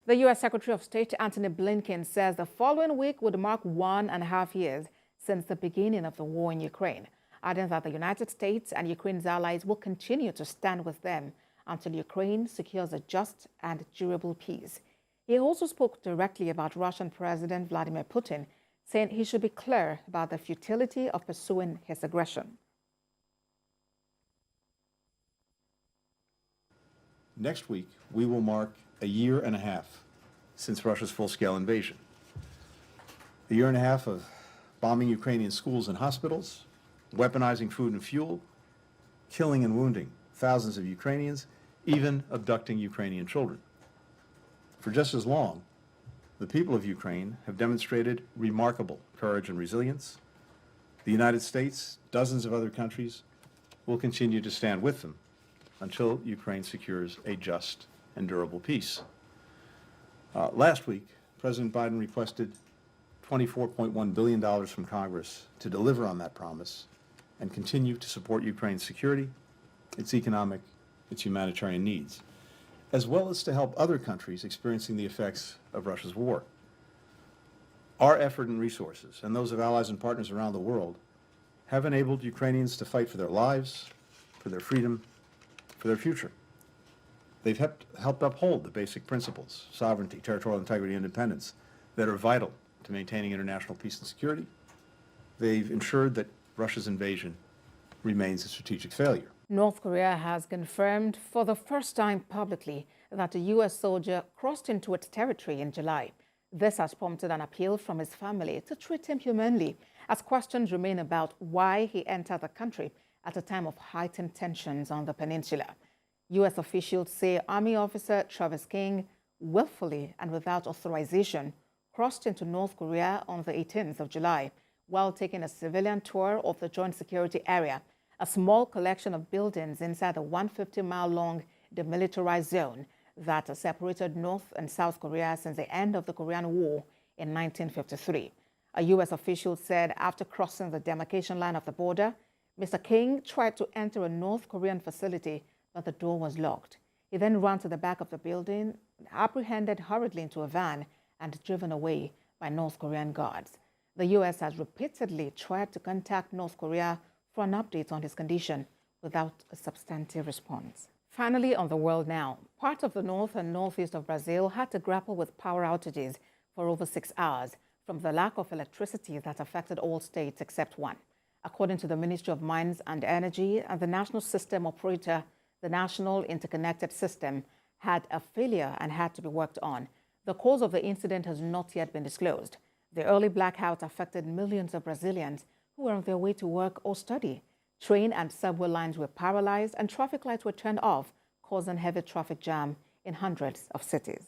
The U.S. Secretary of State Antony Blinken says the following week would mark 1.5 years since the beginning of the war in Ukraine, adding that the United States and Ukraine's allies will continue to stand with them until Ukraine secures a just and durable peace. He also spoke directly about Russian President Vladimir Putin, saying he should be clear about the futility of pursuing his aggression. Next week, we will mark a year and a half since Russia's full-scale invasion. A year and a half of bombing Ukrainian schools and hospitals, weaponizing food and fuel, killing and wounding thousands of Ukrainians, even abducting Ukrainian children. For just as long, the people of Ukraine have demonstrated remarkable courage and resilience. The United States, dozens of other countries, will continue to stand with them until Ukraine secures a just and durable peace. Last week, President Biden requested $24.1 billion from Congress to deliver on that promise and continue to support Ukraine's security, its economic, its humanitarian needs, as well as to help other countries experiencing the effects of Russia's war. Our effort and resources, and those of allies and partners around the world, have enabled Ukrainians to fight for their lives, for their freedom, for their future. They've helped uphold the basic principles, sovereignty, territorial integrity, and independence, that are vital to maintaining international peace and security. They've ensured that Russia's invasion remains a strategic failure. North Korea has confirmed for the first time publicly that a U.S. soldier crossed into its territory in July. This has prompted an appeal from his family to treat him humanely, as questions remain about why he entered the country at a time of heightened tensions on the peninsula. U.S. officials say Army officer Travis King willfully and without authorization crossed into North Korea on the 18th of July while taking a civilian tour of the Joint Security Area, a small collection of buildings inside the 150-mile-long demilitarized zone that separated North and South Korea since the end of the Korean War in 1953. A U.S. official said after crossing the demarcation line of the border, Mr. King tried to enter a North Korean facility, but the door was locked. He then ran to the back of the building, apprehended hurriedly into a van, and driven away by North Korean guards. The U.S. has repeatedly tried to contact North Korea for an update on his condition without a substantive response. Finally, on the world now, part of the north and northeast of Brazil had to grapple with power outages for over 6 hours from the lack of electricity that affected all states except one. According to the Ministry of Mines and Energy and the national system operator, the National Interconnected System had a failure and had to be worked on. The cause of the incident has not yet been disclosed. The early blackout affected millions of Brazilians who were on their way to work or study. Train and subway lines were paralyzed and traffic lights were turned off, causing heavy traffic jam in hundreds of cities.